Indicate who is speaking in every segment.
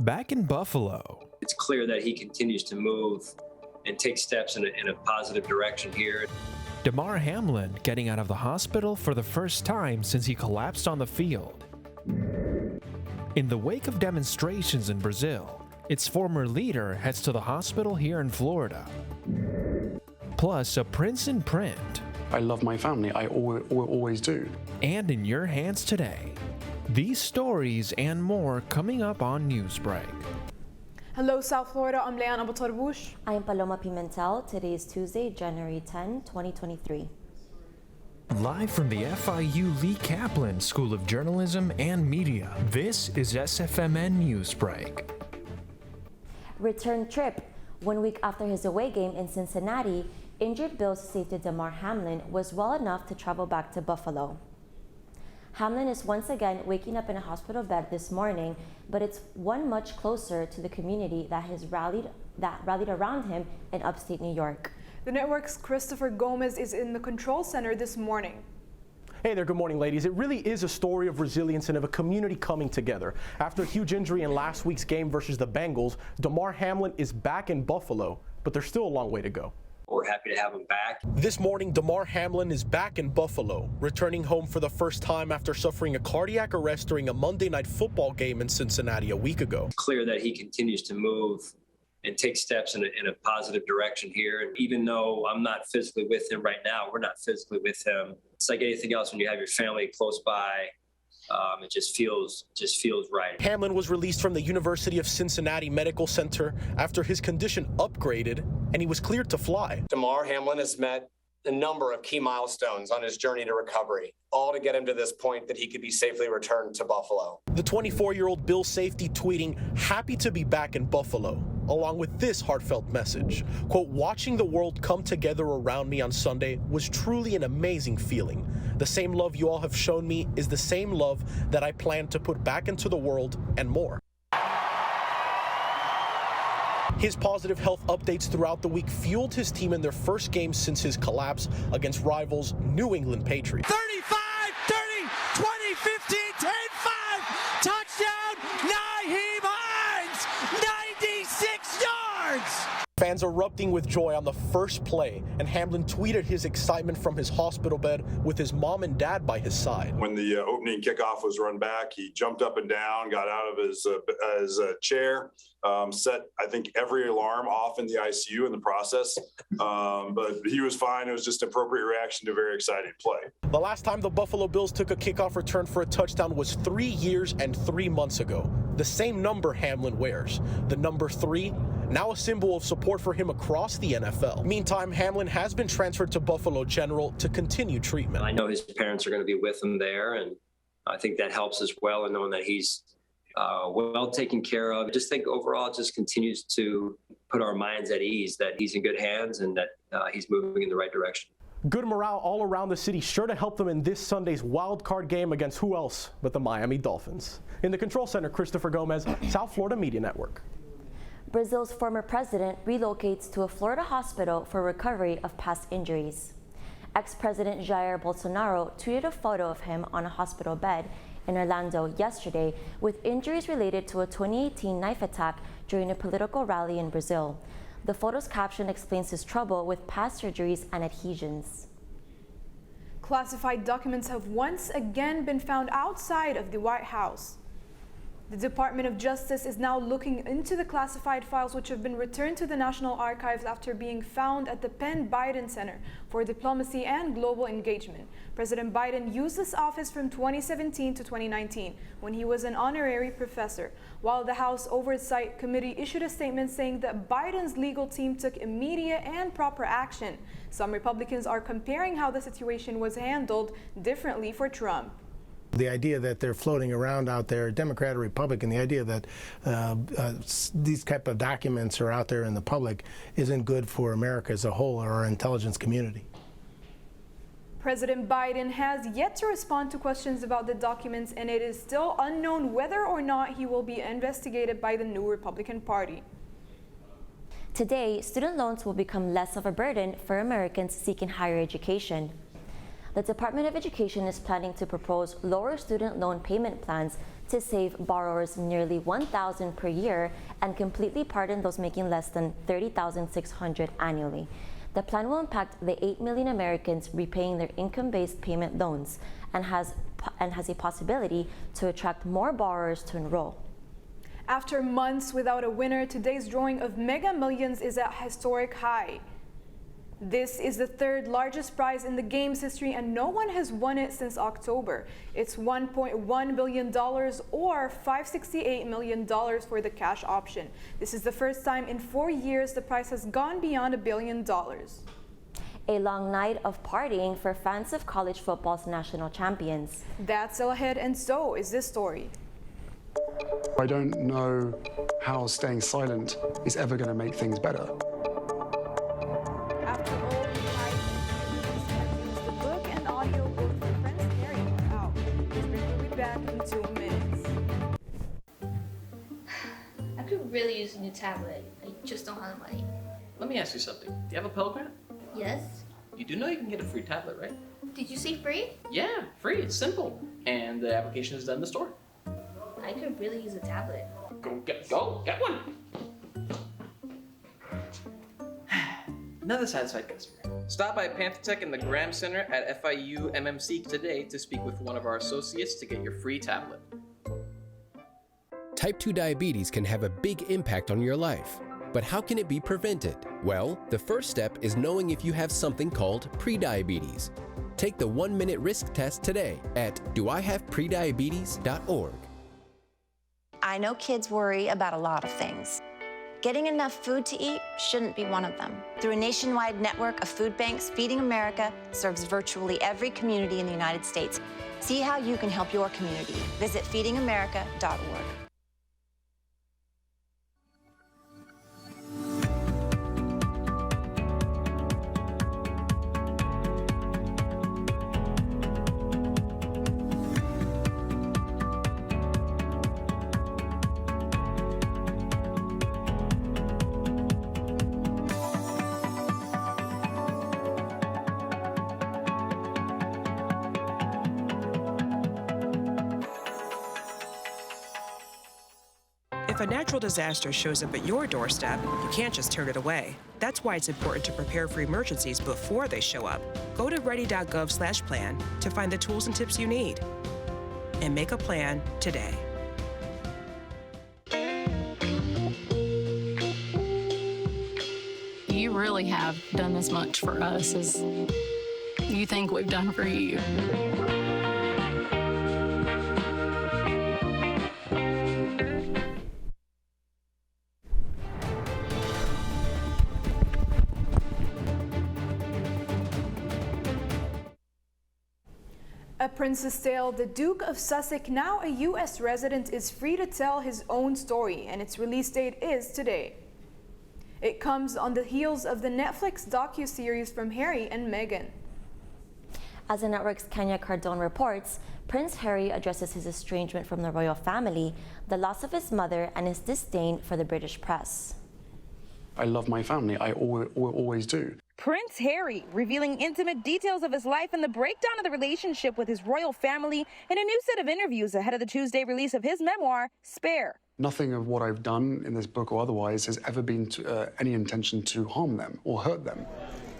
Speaker 1: back in Buffalo.
Speaker 2: It's clear that he continues to move and take steps in a positive direction here.
Speaker 1: Damar Hamlin getting out of the hospital for the first time since he collapsed on the field. In the wake of demonstrations in Brazil, its former leader heads to the hospital here in Florida. Plus, a prince in print.
Speaker 3: I love my family, I always do.
Speaker 1: And in your hands today. These stories and more coming up on Newsbreak.
Speaker 4: Hello, South Florida. I'm Leanna Botorbush.
Speaker 5: I am Paloma Pimentel. Today is Tuesday, January 10, 2023.
Speaker 1: Live from the FIU Lee Kaplan School of Journalism and Media, this is SFMN Newsbreak.
Speaker 5: Return trip. 1 week after his away game in Cincinnati, injured Bills safety Damar Hamlin was well enough to travel back to Buffalo. Hamlin is once again waking up in a hospital bed this morning, but it's one much closer to the community that rallied around him in upstate New York.
Speaker 4: The network's Christopher Gomez is in the control center this morning.
Speaker 6: Hey there, good morning, ladies. It really is a story of resilience and of a community coming together. After a huge injury in last week's game versus the Bengals, Damar Hamlin is back in Buffalo, but there's still a long way to go.
Speaker 2: We're happy to have him back.
Speaker 6: This morning, Damar Hamlin is back in Buffalo, returning home for the first time after suffering a cardiac arrest during a Monday Night Football game in Cincinnati a week ago.
Speaker 2: It's clear that he continues to move and take steps in a positive direction here. And even though I'm not physically with him right now, we're not physically with him. It's like anything else when you have your family close by. It just feels right.
Speaker 6: Hamlin was released from the University of Cincinnati Medical Center after his condition upgraded and he was cleared to fly.
Speaker 7: Damar Hamlin has met a number of key milestones on his journey to recovery, all to get him to this point that he could be safely returned to Buffalo.
Speaker 6: The 24-year-old Bills safety tweeting, "Happy to be back in Buffalo," along with this heartfelt message. Quote, "Watching the world come together around me on Sunday was truly an amazing feeling. The same love you all have shown me is the same love that I plan to put back into the world and more." His positive health updates throughout the week fueled his team in their first game since his collapse against rivals New England Patriots.
Speaker 8: 35-30, 20-15, 10-5, touchdown, Nyheim Hines, 96 yards!
Speaker 6: Fans erupting with joy on the first play, and Hamlin tweeted his excitement from his hospital bed with his mom and dad by his side.
Speaker 9: When the opening kickoff was run back, he jumped up and down, got out of his chair, set, I think, every alarm off in the ICU in the process, but he was fine. It was just an appropriate reaction to a very exciting play.
Speaker 6: The last time the Buffalo Bills took a kickoff return for a touchdown was 3 years and 3 months ago. The same number Hamlin wears, the number 3, now a symbol of support for him across the NFL. Meantime, Hamlin has been transferred to Buffalo General to continue treatment.
Speaker 2: I know his parents are going to be with him there, and I think that helps as well, and knowing that he's well taken care of. I just think overall it just continues to put our minds at ease that he's in good hands and that he's moving in the right direction.
Speaker 6: Good morale all around the city, sure to help them in this Sunday's wild card game against who else but the Miami Dolphins. In the control center, Christopher Gomez, South Florida Media Network.
Speaker 5: Brazil's former president relocates to a Florida hospital for recovery of past injuries. Ex-President Jair Bolsonaro tweeted a photo of him on a hospital bed in Orlando yesterday with injuries related to a 2018 knife attack during a political rally in Brazil. The photo's caption explains his trouble with past surgeries and adhesions.
Speaker 4: Classified documents have once again been found outside of the White House. The Department of Justice is now looking into the classified files which have been returned to the National Archives after being found at the Penn Biden Center for Diplomacy and Global Engagement. President Biden used this office from 2017 to 2019 when he was an honorary professor, while the House Oversight Committee issued a statement saying that Biden's legal team took immediate and proper action. Some Republicans are comparing how the situation was handled differently for Trump.
Speaker 10: The idea that they're floating around out there, Democrat or Republican, the idea that these type of documents are out there in the public isn't good for America as a whole or our intelligence community.
Speaker 4: President Biden has yet to respond to questions about the documents, and it is still unknown whether or not he will be investigated by the new Republican Party.
Speaker 5: Today, student loans will become less of a burden for Americans seeking higher education. The Department of Education is planning to propose lower student loan payment plans to save borrowers nearly $1,000 per year and completely pardon those making less than $30,600 annually. The plan will impact the 8 million Americans repaying their income-based payment loans and has a possibility to attract more borrowers to enroll.
Speaker 4: After months without a winner, today's drawing of Mega Millions is at a historic high. This is the third largest prize in the game's history, and no one has won it since October. It's $1.1 billion or $568 million for the cash option. This is the first time in 4 years the prize has gone beyond $1 billion.
Speaker 5: A long night of partying for fans of college football's national champions.
Speaker 4: That's all ahead, and so is this story.
Speaker 3: I don't know how staying silent is ever going to make things better.
Speaker 4: After all the hype and news, the book and audio book for Prince Harry are out. Newsbreak will be back in 2 minutes.
Speaker 11: I could really use a new tablet. I just don't have the money.
Speaker 12: Let me ask you something. Do you have a Pell Grant?
Speaker 11: Yes?
Speaker 12: You do know you can get a free tablet, right?
Speaker 11: Did you say free?
Speaker 12: Yeah, free. It's simple. And the application is done in the store.
Speaker 11: I could really use a tablet.
Speaker 12: Go get one. Another satisfied customer. Stop by Panthertech in the Graham Center at FIU MMC today to speak with one of our associates to get your free tablet.
Speaker 13: Type 2 diabetes can have a big impact on your life. But how can it be prevented? Well, the first step is knowing if you have something called prediabetes. Take the 1-minute risk test today at doihaveprediabetes.org.
Speaker 14: I know kids worry about a lot of things. Getting enough food to eat shouldn't be one of them. Through a nationwide network of food banks, Feeding America serves virtually every community in the United States. See how you can help your community. Visit feedingamerica.org.
Speaker 15: If a natural disaster shows up at your doorstep, you can't just turn it away. That's why it's important to prepare for emergencies before they show up. Go to ready.gov/plan to find the tools and tips you need. And make a plan today.
Speaker 16: You really have done as much for us as you think we've done for you.
Speaker 4: A Prince's Tale, the Duke of Sussex, now a U.S. resident, is free to tell his own story, and its release date is today. It comes on the heels of the Netflix docuseries from Harry and Meghan.
Speaker 5: As the network's Kenya Cardone reports, Prince Harry addresses his estrangement from the royal family, the loss of his mother, and his disdain for the British press.
Speaker 3: I love my family. I always do.
Speaker 17: Prince Harry revealing intimate details of his life and the breakdown of the relationship with his royal family in a new set of interviews ahead of the Tuesday release of his memoir, Spare.
Speaker 3: Nothing of what I've done in this book or otherwise has ever been any intention to harm them or hurt them.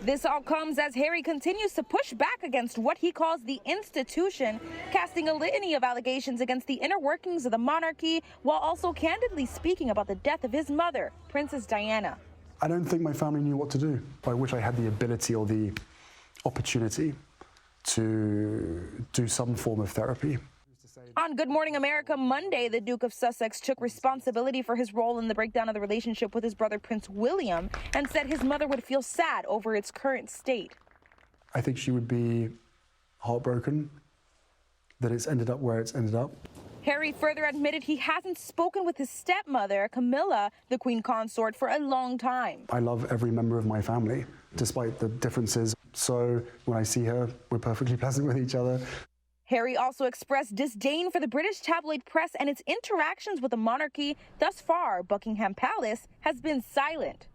Speaker 17: This all comes as Harry continues to push back against what he calls the institution, casting a litany of allegations against the inner workings of the monarchy, while also candidly speaking about the death of his mother, Princess Diana.
Speaker 3: I don't think my family knew what to do. I wish I had the ability or the opportunity to do some form of therapy.
Speaker 17: On Good Morning America Monday, the Duke of Sussex took responsibility for his role in the breakdown of the relationship with his brother Prince William and said his mother would feel sad over its current state.
Speaker 3: I think she would be heartbroken that it's ended up where it's ended up.
Speaker 17: Harry further admitted he hasn't spoken with his stepmother, Camilla, the Queen Consort, for a long time.
Speaker 3: I love every member of my family, despite the differences. So when I see her, we're perfectly pleasant with each other.
Speaker 17: Harry also expressed disdain for the British tabloid press and its interactions with the monarchy. Thus far, Buckingham Palace has been silent.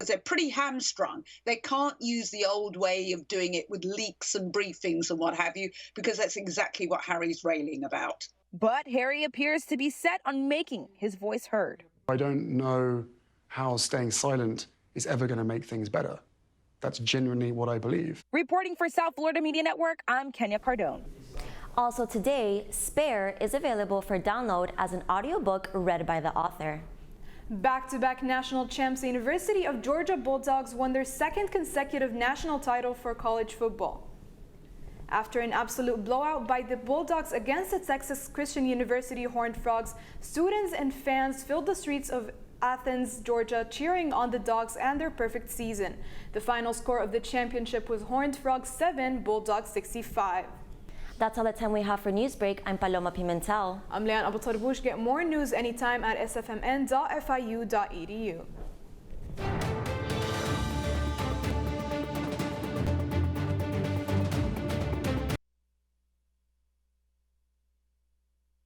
Speaker 18: They're pretty hamstrung. They can't use the old way of doing it with leaks and briefings and what have you, because that's exactly what Harry's railing about.
Speaker 17: But Harry appears to be set on making his voice heard.
Speaker 3: I don't know how staying silent is ever going to make things better. That's genuinely what I believe.
Speaker 17: Reporting for South Florida Media Network, I'm Kenya Cardone.
Speaker 5: Also today, Spare is available for download as an audiobook read by the author.
Speaker 4: Back-to-back national champs, the University of Georgia Bulldogs won their second consecutive national title for college football. After an absolute blowout by the Bulldogs against the Texas Christian University Horned Frogs, students and fans filled the streets of Athens, Georgia, cheering on the Dogs and their perfect season. The final score of the championship was Horned Frogs 7, Bulldogs 65.
Speaker 5: That's all the time we have for Newsbreak. I'm Paloma Pimentel.
Speaker 4: I'm Leanne Abu Tarbush. Get more news anytime at sfmn.fiu.edu.